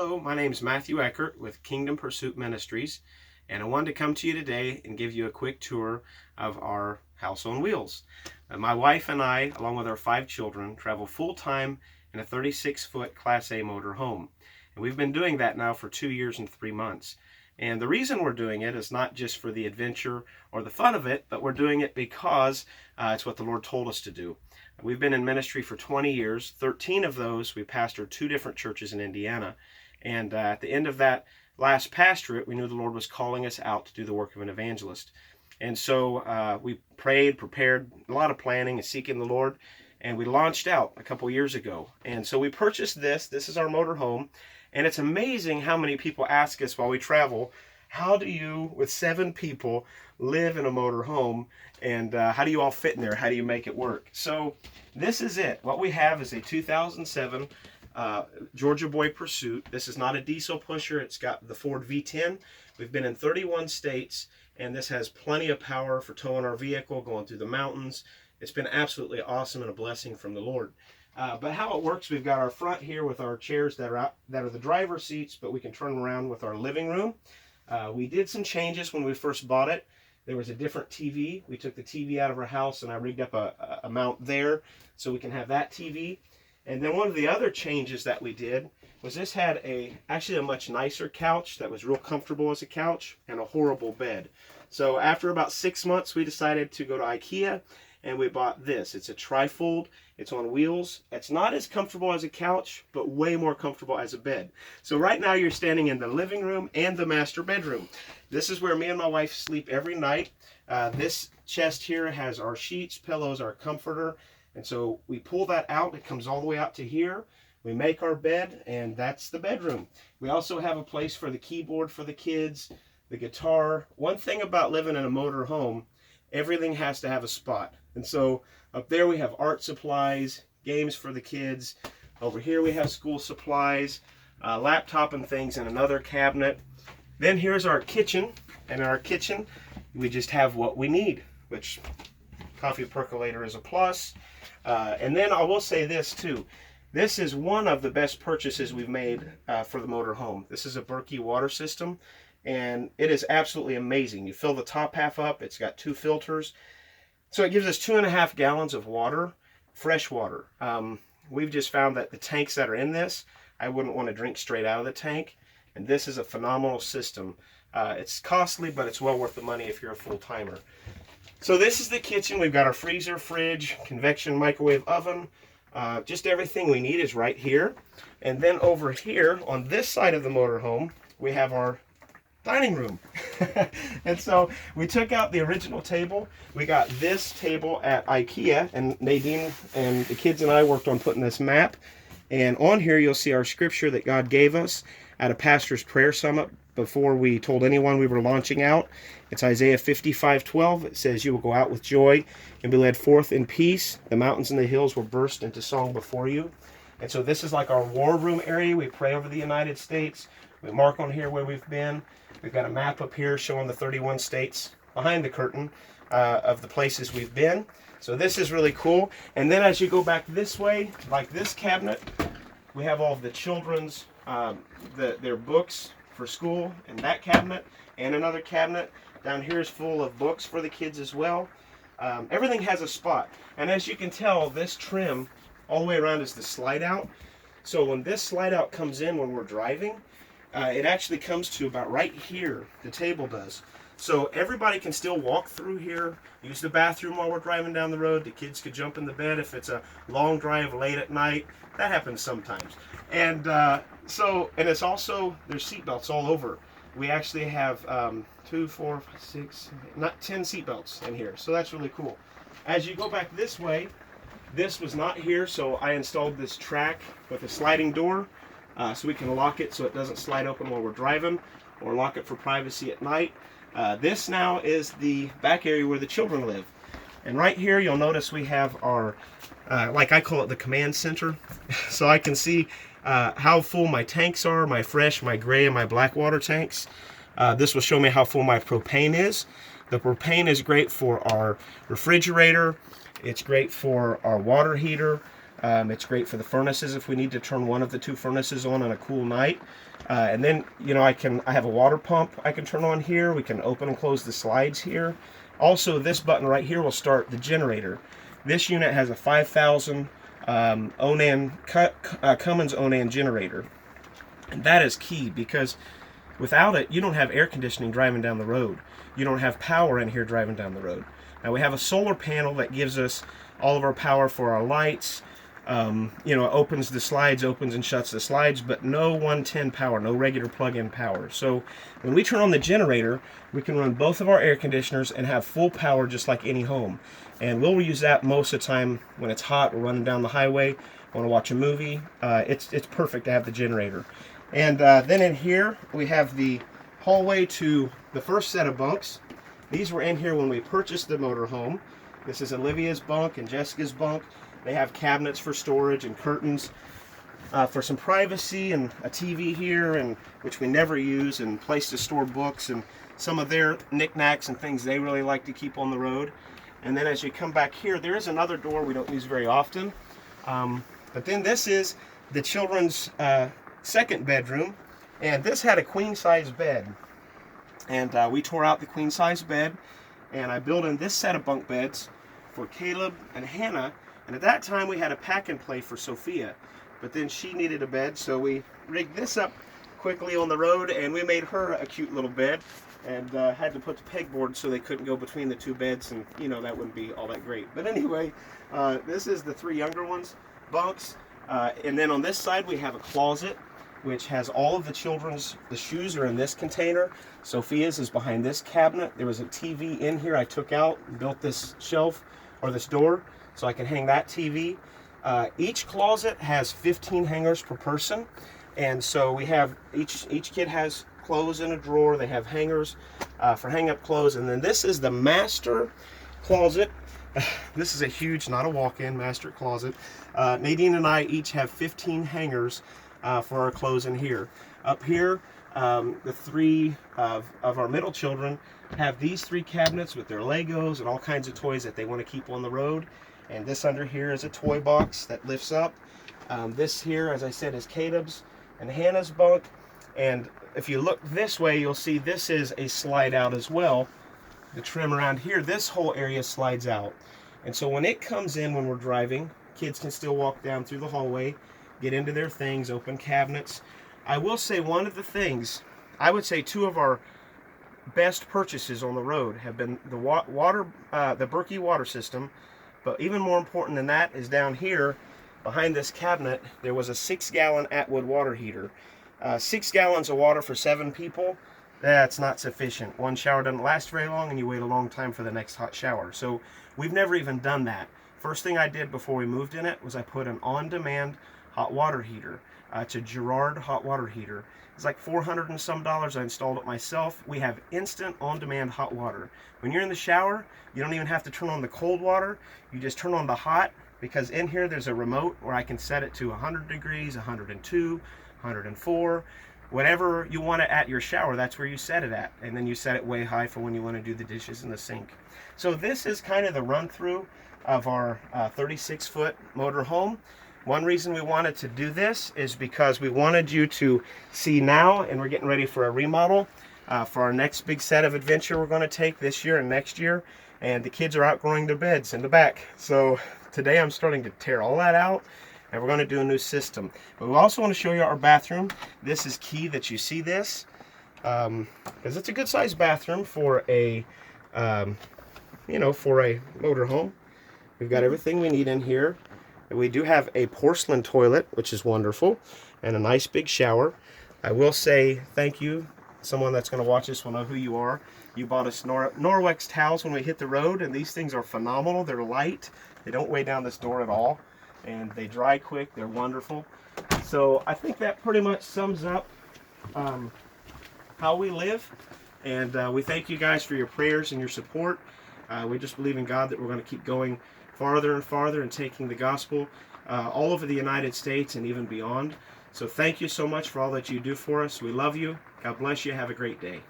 Hello, my name is Matthew Eckert with Kingdom Pursuit Ministries, and I wanted to come to you today and give you a quick tour of our house on wheels. My wife and I, along with our 5 children, travel full-time in a 36-foot Class A motor home. And we've been doing that now for 2 years and 3 months. And the reason we're doing it is not just for the adventure or the fun of it, but we're doing it because it's what the Lord told us to do. We've been in ministry for 20 years. 13 of those, we pastored 2 different churches in Indiana. And at the end of that last pastorate, we knew the Lord was calling us out to do the work of an evangelist. And so we prayed, prepared, a lot of planning and seeking the Lord, and we launched out a couple years ago. And so we purchased this. This is our motor home. And it's amazing how many people ask us while we travel, how do you, with 7 people, live in a motor home? And how do you all fit in there? How do you make it work? So this is it. What we have is a 2007 Georgia Boy Pursuit. This is not a diesel pusher. It's got the Ford V10. We've been in 31 states, and this has plenty of power for towing our vehicle, going through the mountains. It's been absolutely awesome and a blessing from the Lord. But how it works, we've got our front here with our chairs that are the driver's seats, but we can turn around with our living room. We did some changes when we first bought it. There was a different TV. We took the TV out of our house, and I rigged up a mount there so we can have that TV. And then one of the other changes that we did was this had actually a much nicer couch that was real comfortable as a couch and a horrible bed. So after about 6 months, we decided to go to IKEA, and we bought this. It's a trifold. It's on wheels. It's not as comfortable as a couch, but way more comfortable as a bed. So right now you're standing in the living room and the master bedroom. This is where me and my wife sleep every night. This chest here has our sheets, pillows, our comforter. And so we pull that out. It comes all the way out to here. We make our bed, and that's the bedroom. We also have a place for the keyboard for the kids, the guitar. One thing about living in a motor home, everything has to have a spot. And so up there we have art supplies, games for the kids. Over here we have school supplies, laptop and things in another cabinet. Then here's our kitchen. And in our kitchen, we just have what we need, which coffee percolator is a plus. And then I will say this too. This is one of the best purchases we've made for the motor home. This is a Berkey water system, and it is absolutely amazing. You fill the top half up. It's got 2 filters. So it gives us 2.5 gallons of water, fresh water. We've just found that the tanks that are in this, I wouldn't want to drink straight out of the tank. And this is a phenomenal system. It's costly, but it's well worth the money if you're a full-timer. So this is the kitchen. We've got our freezer, fridge, convection microwave oven. Just everything we need is right here. And then over here on this side of the motorhome, we have our dining room. And so we took out the original table. We got this table at IKEA, and Nadine and the kids and I worked on putting this map. And on here you'll see our scripture that God gave us at a pastor's prayer summit before we told anyone we were launching out. It's Isaiah 55:12. It says, "You will go out with joy and be led forth in peace. The mountains and the hills will burst into song before you." And so this is like our war room area. We pray over the United States. We mark on here where we've been. We've got a map up here showing the 31 states behind the curtain of the places we've been. So this is really cool. And then as you go back this way, like this cabinet, we have all of the children's, their books for school in that cabinet, and another cabinet down here is full of books for the kids as well. Everything has a spot. And as you can tell, this trim all the way around is the slide out. So when this slide out comes in when we're driving, it actually comes to about right here, the table does. So everybody can still walk through here, use the bathroom while we're driving down the road. The kids could jump in the bed if it's a long drive late at night. That happens sometimes. And and it's also, there's seat belts all over. We actually have 2, 4, 6, not 10 seat belts in here. So that's really cool. As you go back this way, this was not here, so I installed this track with a sliding door. So we can lock it so it doesn't slide open while we're driving, or lock it for privacy at night. This now is the back area where the children live. And right here you'll notice we have our, like I call it the command center. So I can see how full my tanks are, my fresh, my gray, and my black water tanks. This will show me how full my propane is. The propane is great for our refrigerator. It's great for our water heater. It's great for the furnaces if we need to turn one of the 2 furnaces on a cool night. And then, you know, I have a water pump I can turn on here. We can open and close the slides here. Also, this button right here will start the generator. This unit has a 5,000 Cummins Onan generator. And that is key, because without it, you don't have air conditioning driving down the road. You don't have power in here driving down the road. Now, we have a solar panel that gives us all of our power for our lights. You know, it opens the slides, opens and shuts the slides, but no 110 power, no regular plug-in power. So when we turn on the generator, we can run both of our air conditioners and have full power just like any home. And we'll use that most of the time when it's hot, we're running down the highway, want to watch a movie. It's perfect to have the generator. And then in here, we have the hallway to the first set of bunks. These were in here when we purchased the motorhome. This is Olivia's bunk and Jessica's bunk. They have cabinets for storage and curtains for some privacy, and a TV here, and which we never use, and place to store books and some of their knickknacks and things they really like to keep on the road. And then as you come back here, there is another door we don't use very often. But then this is the children's second bedroom, and this had a queen-size bed. And we tore out the queen-size bed, and I built in this set of bunk beds for Caleb and Hannah. And at that time, we had a pack-and-play for Sophia, but then she needed a bed, so we rigged this up quickly on the road, and we made her a cute little bed, and had to put the pegboard so they couldn't go between the two beds, and you know, that wouldn't be all that great. But anyway, this is the three younger ones' bunks, and then on this side we have a closet, which has all of the shoes are in this container. Sophia's is behind this cabinet. There was a TV in here I took out and built this shelf, or this door, so I can hang that TV. Each closet has 15 hangers per person, and so we have each kid has clothes in a drawer. They have hangers for hang up clothes, and then this is the master closet. This is a huge, not a walk-in, master closet. Nadine and I each have 15 hangers for our clothes in here. Up here, the three of our middle children have these three cabinets with their Legos and all kinds of toys that they want to keep on the road. And this under here is a toy box that lifts up. This here, as I said, is Caleb's and Hannah's bunk. And if you look this way, you'll see this is a slide out as well. The trim around here, this whole area slides out. And so when it comes in, when we're driving, kids can still walk down through the hallway, get into their things, open cabinets. I will say one of the things, I would say two of our best purchases on the road have been the the Berkey water system. But even more important than that is down here, behind this cabinet, there was a 6-gallon Atwood water heater. 6 gallons of water for 7 people, that's not sufficient. One shower doesn't last very long, and you wait a long time for the next hot shower. So we've never even done that. First thing I did before we moved in it was I put an on-demand hot water heater. It's a Girard hot water heater. It's like $400 and some. I installed it myself. We have instant on-demand hot water. When you're in the shower, you don't even have to turn on the cold water. You just turn on the hot, because in here there's a remote where I can set it to 100 degrees, 102, 104. Whatever you want it at your shower, that's where you set it at. And then you set it way high for when you want to do the dishes in the sink. So this is kind of the run-through of our 36-foot motor home. One reason we wanted to do this is because we wanted you to see now, and we're getting ready for a remodel for our next big set of adventure we're going to take this year and next year. And the kids are outgrowing their beds in the back. So today I'm starting to tear all that out, and we're going to do a new system. But we also want to show you our bathroom. This is key that you see this, because it's a good sized bathroom for a, for a motor home. We've got everything we need in here. We do have a porcelain toilet, which is wonderful, and a nice big shower. I will say thank you. Someone that's going to watch this will know who you are. You bought us Norwex towels when we hit the road, and these things are phenomenal. They're light. They don't weigh down this door at all, and they dry quick. They're wonderful. So I think that pretty much sums up how we live, and we thank you guys for your prayers and your support. We just believe in God that we're going to keep going farther and farther and taking the gospel all over the United States and even beyond. So thank you so much for all that you do for us. We love you. God bless you. Have a great day.